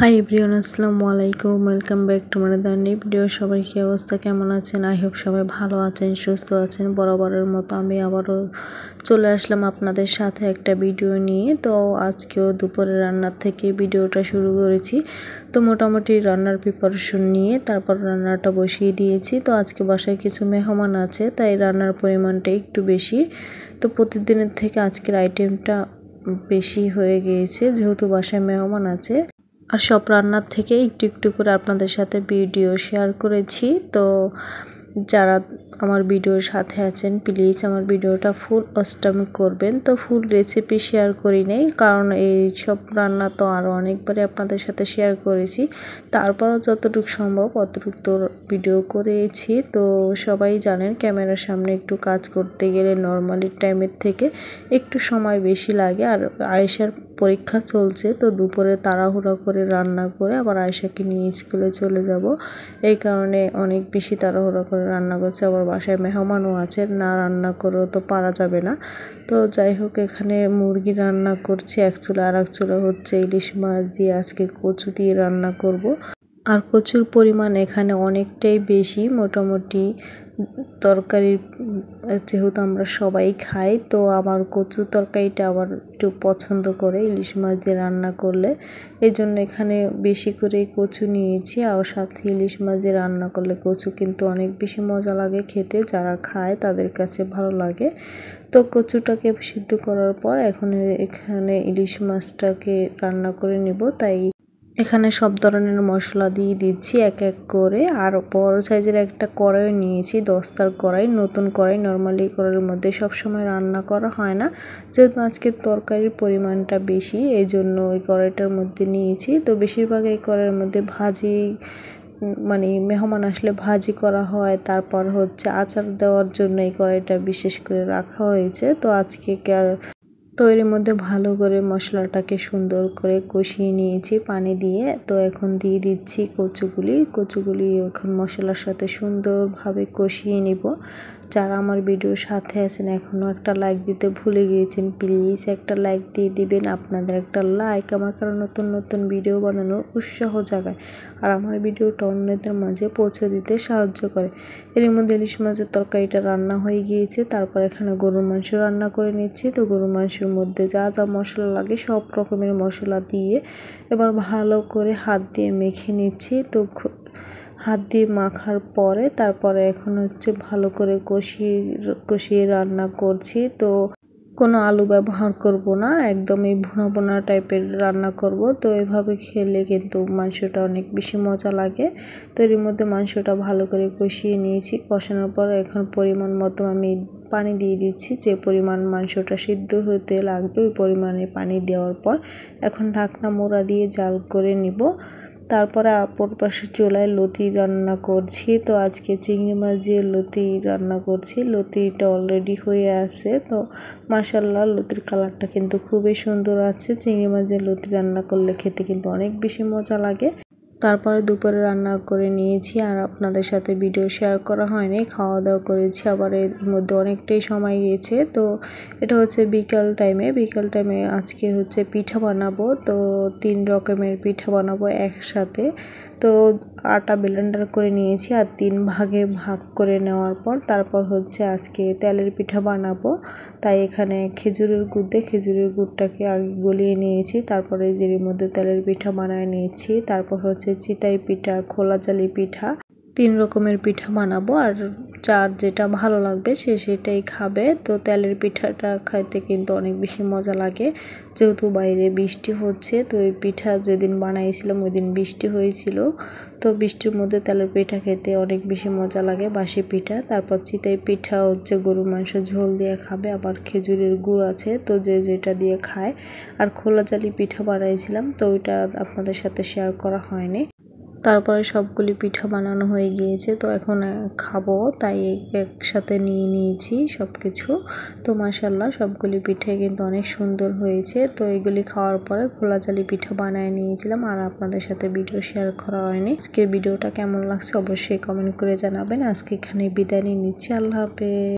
Hi everyone, আসসালামু আলাইকুম। Welcome back to my new video. সবাই কি অবস্থা, কেমন আছেন? আই হোপ সবাই ভালো আছেন, সুস্থ আছেন। বরাবরের মতো আমি আবারও চলে আসলাম আপনাদের সাথে একটা ভিডিও নিয়ে। তো আজকেও দুপুরে রান্নার থেকে ভিডিওটা শুরু করেছি। তো মোটামুটি রান্নার প্রিপারেশন নিয়ে তারপর রান্নাটা বসিয়ে দিয়েছি। তো আজকে বাসায় কিছু মেহমান আছে, তাই রান্নার পরিমাণটা একটু বেশি। তো প্রতিদিনের থেকে আজকের আইটেমটা বেশি হয়ে গিয়েছে, যেহেতু বাসায় মেহমান আছে। আর সব রান্নার থেকে একটু একটু করে আপনাদের সাথে ভিডিও শেয়ার করেছি। তো যারা আমার ভিডিওর সাথে আছেন, প্লিজ আমার ভিডিওটা ফুল অষ্টমী করবেন। তো ফুল রেসিপি শেয়ার করি নেই, কারণ এই সব রান্না তো আরও অনেকবারই আপনাদের সাথে শেয়ার করেছি। তারপরও যতটুকু সম্ভব অতটুকু তো ভিডিও করেছি। তো সবাই জানেন, ক্যামেরার সামনে একটু কাজ করতে গেলে নর্মালি টাইমের থেকে একটু সময় বেশি লাগে। আর আয়েশার পরীক্ষা চলছে, তো দুপুরে তাড়াহুড়া করে রান্না করে আবার আয়েশাকে নিয়ে স্কুলে চলে যাব, এই কারণে অনেক বেশি তাড়াহুড়া করে রান্না করছে। আবার বাসায় মেহমানও আছে, না রান্না করেও তো পারা যাবে না। তো যাই হোক, এখানে মুরগি রান্না করছি এক চুলা, আর এক চুলা হচ্ছে ইলিশ মাছ দিয়ে আজকে কচু দিয়ে রান্না করব। আর কচুর পরিমাণ এখানে অনেকটাই বেশি। মোটামুটি তরকারির, যেহেতু আমরা সবাই খাই, তো আমার কচু তরকারিটা আবার একটু পছন্দ করে ইলিশ মাছ দিয়ে রান্না করলে, এই জন্য এখানে বেশি করে কচু নিয়েছি। আর সাথে ইলিশ মাছ দিয়ে রান্না করলে কচু কিন্তু অনেক বেশি মজা লাগে খেতে, যারা খায় তাদের কাছে ভালো লাগে। তো কচুটাকে সিদ্ধ করার পর এখন এখানে ইলিশ মাছটাকে রান্না করে নিব, তাই এখানে সব ধরনের মশলা দিয়ে দিচ্ছি এক এক করে। আর বড় সাইজের একটা কড়াই নিয়েছি, দস্তার কড়াই, নতুন কড়াই। নর্মালি কড়াইয়ের মধ্যে সব সময় রান্না করা হয় না, যেহেতু আজকে তরকারির পরিমাণটা বেশি, এই জন্য ওই কড়াইটার মধ্যে নিয়েছি। তো বেশিরভাগ এই কড়াইয়ের মধ্যে ভাজি, মানে মেহমান আসলে ভাজি করা হয়, তারপর হচ্ছে আচার দেওয়ার জন্য এই কড়াইটা বিশেষ করে রাখা হয়েছে। তো আজকে তৈরির মধ্যে ভালো করে মশলাটাকে সুন্দর করে কষিয়ে নিয়েছি পানি দিয়ে। তো এখন দিয়ে দিচ্ছি কচুগুলি এখন মশলার সাথে সুন্দরভাবে কষিয়ে নিব। যারা আমার ভিডিওর সাথে আছেন এখনও একটা লাইক দিতে ভুলে গিয়েছেন, প্লিজ একটা লাইক দিয়ে দিবেন। আপনাদের একটা লাইক আমার কারণ নতুন নতুন ভিডিও বানানোর উৎসাহ জাগায়, আর আমার ভিডিওটা অন্যদের মাঝে পৌঁছে দিতে সাহায্য করে। এর মধ্যে ইলিশ মাছের তরকারিটা রান্না হয়ে গিয়েছে। তারপর এখানে গরুর মাংস রান্না করে নিচ্ছি। তো গরুর মাংসের মধ্যে যা যা মশলা লাগে সব রকমের মশলা দিয়ে এবার ভালো করে হাত দিয়ে মেখে নিচ্ছি। তো হাত দিয়ে মাখার পরে তারপরে এখন হচ্ছে ভালো করে কষিয়ে রান্না করছি। তো কোনো আলু ব্যবহার করব না, একদমই ভুনা ভুনা টাইপের রান্না করব। তো এভাবে খেলে কিন্তু মাংসটা অনেক বেশি মজা লাগে। তো এর মধ্যে মাংসটা ভালো করে কষিয়ে নিয়েছি। কষানোর পর এখন পরিমাণ মতো আমি পানি দিয়ে দিচ্ছি। যে পরিমাণ মাংসটা সিদ্ধ হতে লাগবে ওই পরিমাণে পানি দেওয়ার পর এখন ঢাকনা মোড়া দিয়ে জাল করে নিব। তারপরে অপর পাশে চুলায় লতি রান্না করছি। তো আজকে চিংড়ি মাছ দিয়ে লতি রান্না করছি। লতিটা অলরেডি হয়ে আছে। তো মাশাআল্লাহ, লতির কালারটা কিন্তু খুবই সুন্দর আছে। চিংড়ি মাছ দিয়ে লতি রান্না করলে খেতে কিন্তু অনেক বেশি মজা লাগে। তারপরে দুপুরে রান্না করে নিয়েছি, আর আপনাদের সাথে ভিডিও শেয়ার করা হয়নি। খাওয়া দাওয়া করেছি, আবার এর মধ্যে অনেকটাই সময় গিয়েছে। তো এটা হচ্ছে বিকাল টাইমে আজকে হচ্ছে পিঠা বানাবো। তো 3 রকমের পিঠা বানাবো একসাথে। তো আটা ব্লেন্ডার করে নিয়েছি, আর 3 ভাগে ভাগ করে নেওয়ার পর তারপর হচ্ছে আজকে তেলের পিঠা বানাবো। তাই এখানে খেজুরের গুড়টাকে আগে গলিয়ে নিয়েছি, তারপরে এর মধ্যে তেলের পিঠা বানায় নিয়েছি। তারপর হচ্ছে চিতাই পিঠা, খোলা চালি পিঠা, 3 রকমের পিঠা বানাবো। আর যার যেটা ভালো লাগবে সে সেটাই খাবে। তো তেলের পিঠাটা খাইতে কিন্তু অনেক বেশি মজা লাগে, যেহেতু বাইরে বৃষ্টি হচ্ছে। তো এই পিঠা যেদিন বানাইছিলাম ওই দিন বৃষ্টি হয়েছিল। তো বৃষ্টির মধ্যে তেলের পিঠা খেতে অনেক বেশি মজা লাগে, বাসি পিঠা। তারপর চিতাই পিঠা হচ্ছে গরুর মাংস ঝোল দিয়ে খাবে, আবার খেজুরের গুড় আছে, তো যে যেটা দিয়ে খায়। আর খোলা চালি পিঠা বানাইছিলাম, তো ওইটা আপনাদের সাথে শেয়ার করা হয়নি। তারপরে সবগুলি পিঠা বানানো হয়ে গিয়েছে। তো এখন খাবো, তাই একসাথে নিয়ে নিয়েছি সব কিছু। তো মাশাআল্লাহ, সবগুলি পিঠে কিন্তু অনেক সুন্দর হয়েছে। তো এগুলি খাওয়ার পরে খোলা চালি পিঠা বানিয়ে নিয়েছিলাম, আর আপনাদের সাথে ভিডিও শেয়ার করা হয়নি। আজকের ভিডিওটা কেমন লাগছে অবশ্যই কমেন্ট করে জানাবেন। আজকে এখানে বিদায় নিয়ে নিচ্ছি। আল্লাহ হাফেজ।